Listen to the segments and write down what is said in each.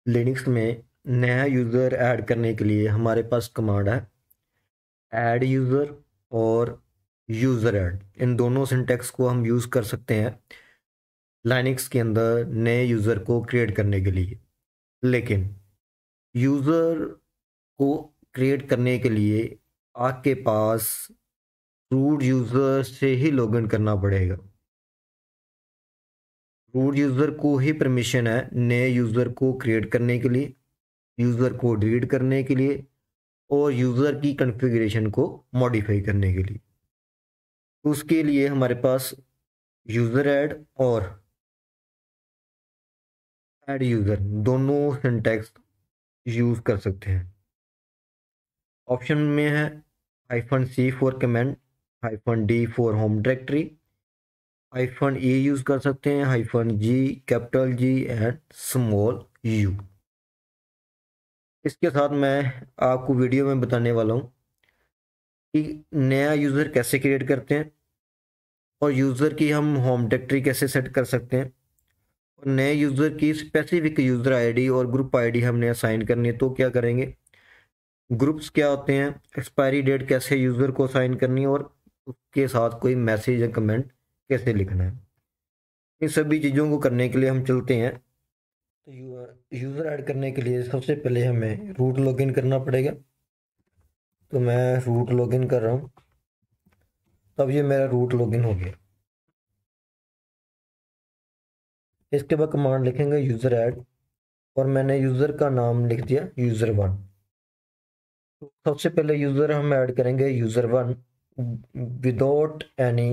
Linux में नया user add करने के लिए हमारे पास कमांड है ऐड यूज़र और यूज़र ऐड। इन दोनों सिंटैक्स को हम यूज़ कर सकते हैं लाइनक्स के अंदर नए यूज़र को क्रिएट करने के लिए। लेकिन यूज़र को क्रिएट करने के लिए आपके पास रूट यूज़र से ही लॉगिन करना पड़ेगा। रूट यूज़र को ही परमिशन है नए यूज़र को क्रिएट करने के लिए, यूज़र को डिलीट करने के लिए और यूज़र की कॉन्फ़िगरेशन को मॉडिफाई करने के लिए। तो उसके लिए हमारे पास यूज़र ऐड और ऐड यूज़र दोनों सिंटैक्स यूज़ कर सकते हैं। ऑप्शन में है -c for comment, -d for home directory, -e use कर सकते हैं, -g, capital G and small u। इसके साथ मैं आपको वीडियो में बताने वाला हूँ कि नया यूज़र कैसे क्रिएट करते हैं और यूज़र की हम होम डायरेक्टरी कैसे सेट कर सकते हैं और नए यूज़र की स्पेसिफिक यूज़र आईडी और ग्रुप आईडी हमने असाइन करनी है तो क्या करेंगे, ग्रुप्स क्या होते हैं, एक्सपायरी डेट कैसे यूज़र को असाइन करनी है और उसके साथ कोई मैसेज या कमेंट कैसे लिखना है। इन सभी चीज़ों को करने के लिए हम चलते हैं। तो यूज़र ऐड करने के लिए सबसे पहले हमें रूट लॉगिन करना पड़ेगा। तो मैं रूट लॉगिन कर रहा हूँ। तब ये मेरा रूट लॉगिन हो गया। इसके बाद कमांड लिखेंगे यूज़र ऐड और मैंने यूज़र का नाम लिख दिया यूज़र1। तो सबसे पहले यूज़र हम ऐड करेंगे यूज़र1 विदाउट एनी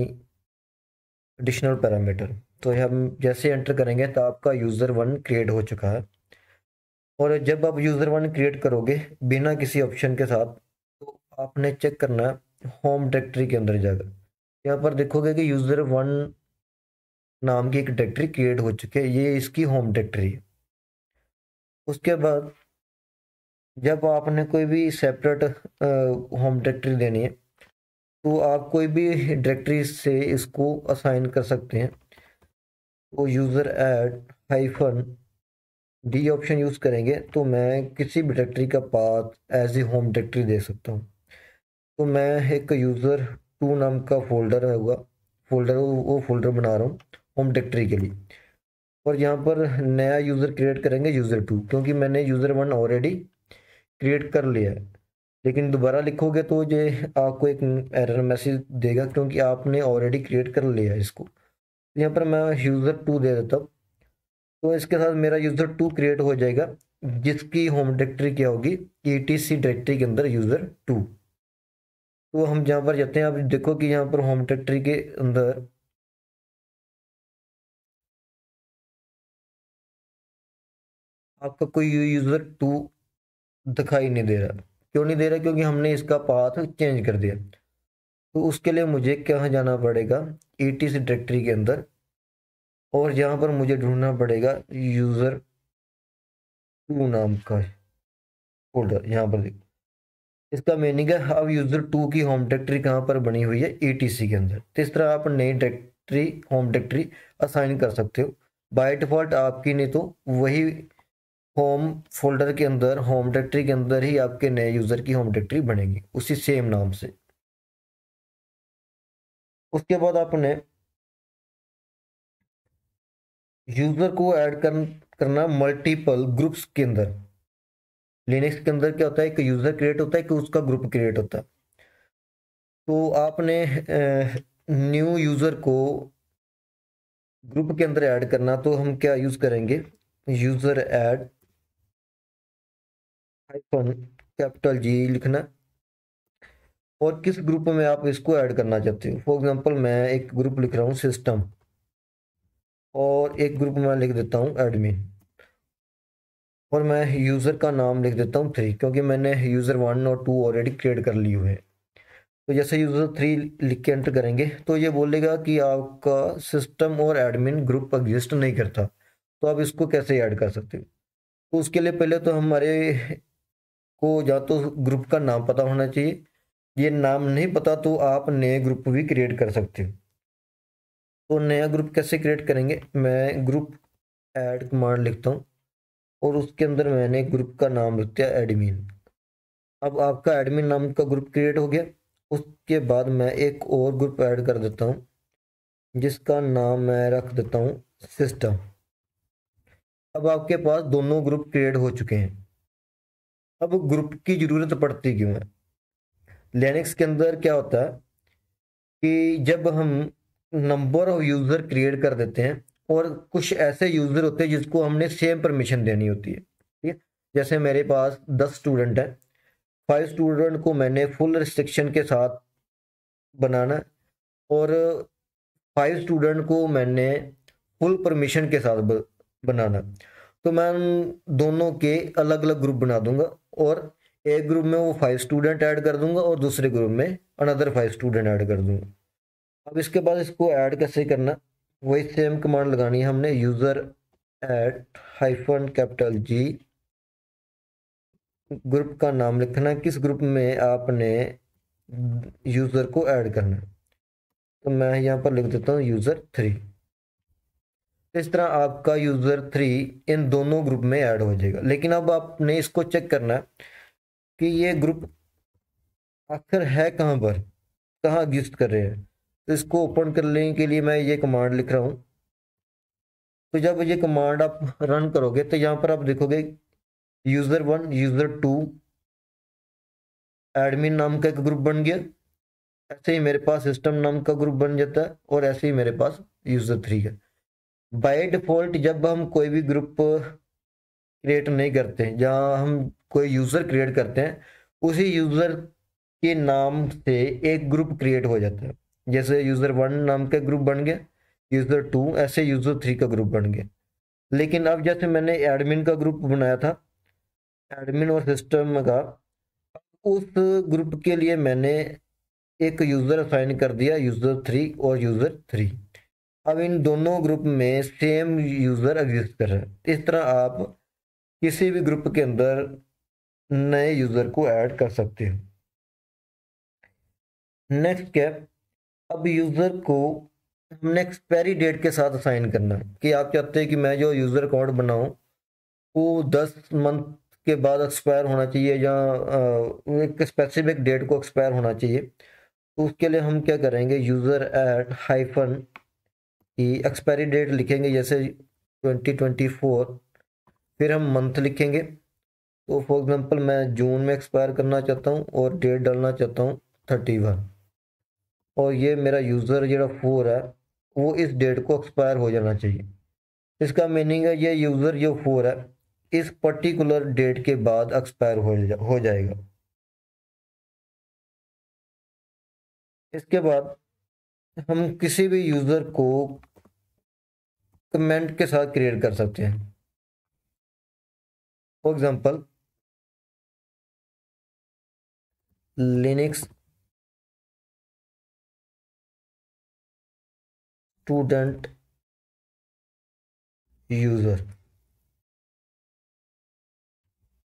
एडिशनल पैरामीटर। तो हम जैसे एंटर करेंगे तो आपका यूज़र1 क्रिएट हो चुका है। और जब आप यूज़र1 क्रिएट करोगे बिना किसी ऑप्शन के साथ तो आपने चेक करना है होम डायरेक्टरी के अंदर जाकर। यहाँ पर देखोगे कि यूज़र1 नाम की एक डायरेक्टरी क्रिएट हो चुकी है, ये इसकी होम डायरेक्टरी है। उसके बाद जब आपने कोई भी सेपरेट होम डायरेक्टरी देनी है तो आप कोई भी डायरेक्टरी से इसको असाइन कर सकते हैं। तो user add -d option use करेंगे तो मैं किसी भी डायरेक्टरी का path as a home directory दे सकता हूँ। तो मैं एक यूज़र2 नाम का फोल्डर होगा, वो फोल्डर बना रहा हूँ होम डायरेक्टरी के लिए। और यहाँ पर नया यूज़र क्रिएट करेंगे यूज़र2 क्योंकि मैंने यूज़र1 ऑलरेडी क्रिएट कर लिया है। लेकिन दोबारा लिखोगे तो ये आपको एक एरर मैसेज देगा क्योंकि आपने ऑलरेडी क्रिएट कर लिया है इसको। तो यहाँ पर मैं यूज़र2 दे देता हूँ। तो इसके साथ मेरा यूज़र2 क्रिएट हो जाएगा जिसकी होम डायरेक्टरी क्या होगी, etc डायरेक्टरी के अंदर यूज़र2। तो हम जहाँ पर जाते हैं, आप देखो कि यहाँ पर होम डायरेक्टरी के अंदर आपका कोई यूज़र2 दिखाई नहीं दे रहा। क्यों नहीं दे रहा? क्योंकि हमने इसका पाथ चेंज कर दिया। तो उसके लिए मुझे कहाँ जाना पड़ेगा, etc डायरेक्टरी के अंदर, और यहाँ पर मुझे ढूंढना पड़ेगा यूज़र2 नाम का फोल्डर। यहाँ पर देखो इसका मीनिंग है अब यूज़र2 की होम डायरेक्टरी कहाँ पर बनी हुई है, etc के अंदर। तो इस तरह आप नई डायरेक्टरी होम डायरेक्टरी असाइन कर सकते हो। बाय डिफॉल्ट आपकी नहीं तो वही होम फोल्डर के अंदर, होम डायरेक्टरी के अंदर ही आपके नए यूज़र की होम डायरेक्टरी बनेगी उसी सेम नाम से। उसके बाद आपने यूज़र को ऐड करना मल्टीपल ग्रुप्स के अंदर। लिनक्स के अंदर क्या होता है, एक यूज़र क्रिएट होता है कि उसका ग्रुप क्रिएट होता है। तो आपने न्यू यूज़र को ग्रुप के अंदर ऐड करना तो हम क्या यूज़ करेंगे, यूज़र ऐड कैपिटल G लिखना और किस ग्रुप में आप इसको ऐड करना चाहते हो। फॉर एग्जांपल मैं एक ग्रुप लिख रहा हूँ सिस्टम और एक ग्रुप में लिख देता हूँ एडमिन और मैं यूज़र का नाम लिख देता हूँ 3 क्योंकि मैंने यूज़र1 और 2 ऑलरेडी क्रिएट कर लिए हुए हैं। तो जैसे यूज़र3 लिख के एंटर करेंगे तो ये बोलेगा कि आपका सिस्टम और एडमिन ग्रुप एग्जिस्ट नहीं करता, तो आप इसको कैसे ऐड कर सकते हो। तो उसके लिए पहले तो हमारे को या तो ग्रुप का नाम पता होना चाहिए, ये नाम नहीं पता तो आप नए ग्रुप भी क्रिएट कर सकते हो। तो नया ग्रुप कैसे क्रिएट करेंगे, मैं ग्रुप ऐड कमांड लिखता हूँ और उसके अंदर मैंने ग्रुप का नाम लिख दिया एडमिन। अब आपका एडमिन नाम का ग्रुप क्रिएट हो गया। उसके बाद मैं एक और ग्रुप ऐड कर देता हूँ, जिसका नाम मैं रख देता हूँ सिस्टम। अब आपके पास दोनों ग्रुप क्रिएट हो चुके हैं। अब ग्रुप की जरूरत पड़ती क्यों है? लिनक्स के अंदर क्या होता है कि जब हम नंबर ऑफ यूजर क्रिएट कर देते हैं और कुछ ऐसे यूजर होते हैं जिसको हमने सेम परमिशन देनी होती है, ठीक है। जैसे मेरे पास 10 स्टूडेंट हैं, 5 स्टूडेंट को मैंने फुल रिस्ट्रिक्शन के साथ बनाना है और 5 स्टूडेंट को मैंने फुल परमिशन के साथ बनाना। तो मैं उन दोनों के अलग अलग ग्रुप बना दूंगा और एक ग्रुप में वो 5 स्टूडेंट ऐड कर दूंगा और दूसरे ग्रुप में अनदर 5 स्टूडेंट ऐड कर दूंगा। अब इसके बाद इसको ऐड कैसे करना, वही सेम कमांड लगानी है हमने, user add hyphen capital G, group का नाम लिखना है, किस ग्रुप में आपने यूजर को ऐड करना है। तो मैं यहाँ पर लिख देता हूँ यूजर 3। इस तरह आपका यूजर 3 इन दोनों ग्रुप में ऐड हो जाएगा। लेकिन अब आपने इसको चेक करना है कि ये ग्रुप आखिर है कहाँ पर, कहाँ एग्जिस्ट कर रहे हैं। तो इसको ओपन करने के लिए मैं ये कमांड लिख रहा हूँ। तो जब ये कमांड आप रन करोगे तो यहाँ पर आप देखोगे यूजर 1 यूजर 2 एडमिन नाम का एक ग्रुप बन गया। ऐसे ही मेरे पास सिस्टम नाम का ग्रुप बन जाता है और ऐसे ही मेरे पास यूजर 3 है। बाय डिफॉल्ट जब हम कोई भी ग्रुप क्रिएट नहीं करते, जहाँ हम कोई यूजर क्रिएट करते हैं उसी यूजर के नाम से एक ग्रुप क्रिएट हो जाता है। जैसे यूजर 1 नाम का ग्रुप बन गया, यूजर 2 ऐसे यूजर 3 का ग्रुप बन गया। लेकिन अब जैसे मैंने एडमिन का ग्रुप बनाया था, एडमिन और सिस्टम का, उस ग्रुप के लिए मैंने एक यूजर असाइन कर दिया यूजर 3 और यूजर 3। अब इन दोनों ग्रुप में सेम यूजर एग्जिस्ट कर रहा है। इस तरह आप किसी भी ग्रुप के अंदर नए यूजर को ऐड कर सकते हो। नेक्स्ट क्या, अब यूजर को हमने एक्सपायरी डेट के साथ असाइन करना है कि आप चाहते हैं कि मैं जो यूजर अकाउंट बनाऊं वो 10 मंथ के बाद एक्सपायर होना चाहिए या एक स्पेसिफिक डेट को एक्सपायर होना चाहिए। तो उसके लिए हम क्या करेंगे, यूजर ऐड हाइफन की एक्सपायरी डेट लिखेंगे, जैसे 2024। फिर हम मंथ लिखेंगे। तो फॉर एग्जांपल मैं जून में एक्सपायर करना चाहता हूँ और डेट डालना चाहता हूँ 31। और ये मेरा यूज़र जो 4 है वो इस डेट को एक्सपायर हो जाना चाहिए। इसका मीनिंग है ये यूज़र जो 4 है इस पर्टिकुलर डेट के बाद एक्सपायर हो जाएगा। इसके बाद हम किसी भी यूज़र को कमेंट के साथ क्रिएट कर सकते हैं। For example Linux student user,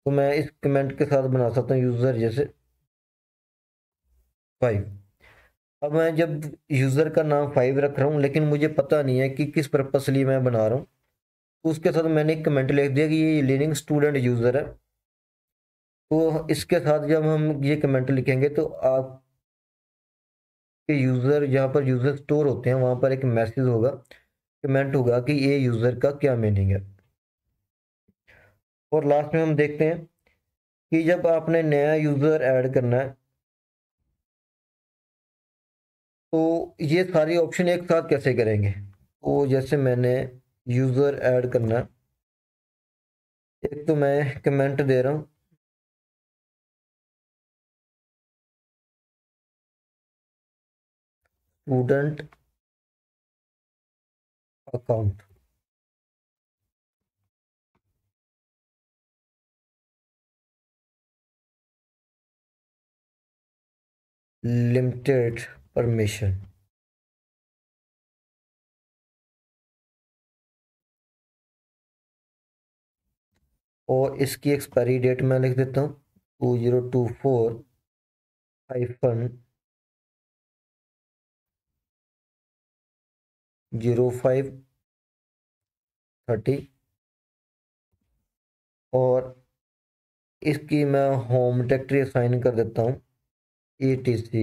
तो मैं इस कमेंट के साथ बना सकता हूँ यूज़र जैसे 5। अब मैं जब यूज़र का नाम 5 रख रहा हूँ लेकिन मुझे पता नहीं है कि किस पर्पस लिए मैं बना रहा हूँ, तो उसके साथ मैंने एक कमेंट लिख दिया कि ये लिनक्स स्टूडेंट यूज़र है। तो इसके साथ जब हम ये कमेंट लिखेंगे तो आपके यूज़र जहाँ पर यूज़र स्टोर होते हैं वहाँ पर एक मैसेज होगा, कमेंट होगा कि ये यूज़र का क्या मीनिंग है। और लास्ट में हम देखते हैं कि जब आपने नया यूज़र ऐड करना है तो ये सारी ऑप्शन एक साथ कैसे करेंगे। तो जैसे मैंने यूज़र ऐड करना है, एक तो मैं कमेंट दे रहा हूँ स्टूडेंट अकाउंट, लिमिटेड परमिशन, और इसकी एक्सपायरी डेट मैं लिख देता हूँ 2024-05-30। इसकी मैं होम डायरेक्टरी असाइन कर देता हूँ etc/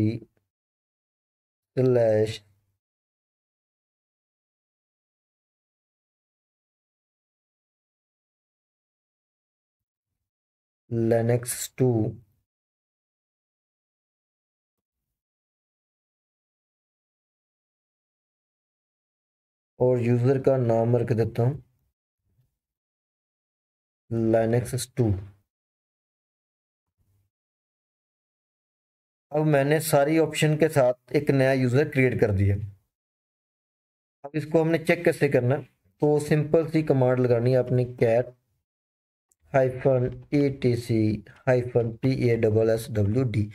Linux 2 और यूज़र का नाम रख देता हूँ Linux 2। अब मैंने सारी ऑप्शन के साथ एक नया यूज़र क्रिएट कर दिया। अब इसको हमने चेक कैसे करना है, तो सिंपल सी कमांड लगानी है अपनी कैट -etc-PASSWD।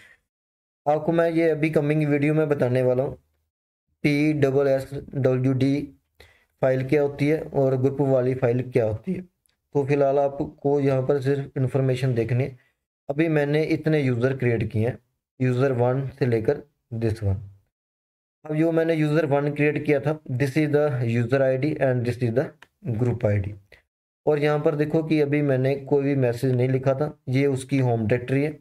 आपको मैं ये अभी कमिंग वीडियो में बताने वाला हूँ PSSWD फाइल क्या होती है और ग्रुप वाली फाइल क्या होती है। तो फिलहाल आपको यहाँ पर सिर्फ इंफॉर्मेशन देखनी है। अभी मैंने इतने यूज़र क्रिएट किए हैं, यूज़र 1 से लेकर दिस 1। अब जो मैंने यूज़र 1 क्रिएट किया था, this is the user ID and this is the group ID. और यहाँ पर देखो कि अभी मैंने कोई भी मैसेज नहीं लिखा था, ये उसकी होम डायरेक्टरी है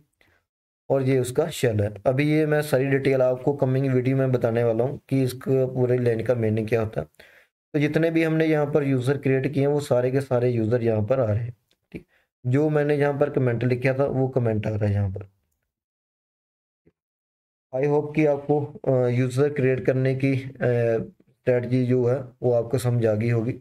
और ये उसका शेल है। अभी ये मैं सारी डिटेल आपको कमिंग वीडियो में बताने वाला हूँ कि इसका पूरे लाइन का मीनिंग क्या होता है। तो जितने भी हमने यहाँ पर यूज़र क्रिएट किए हैं वो सारे के सारे यूज़र यहाँ पर आ रहे हैं। ठीक, जो मैंने यहाँ पर कमेंट लिखा था वो कमेंट आ रहा है यहाँ पर। आई होप कि आपको यूज़र क्रिएट करने की स्ट्रेटजी जो है वो आपको समझ आ गई होगी।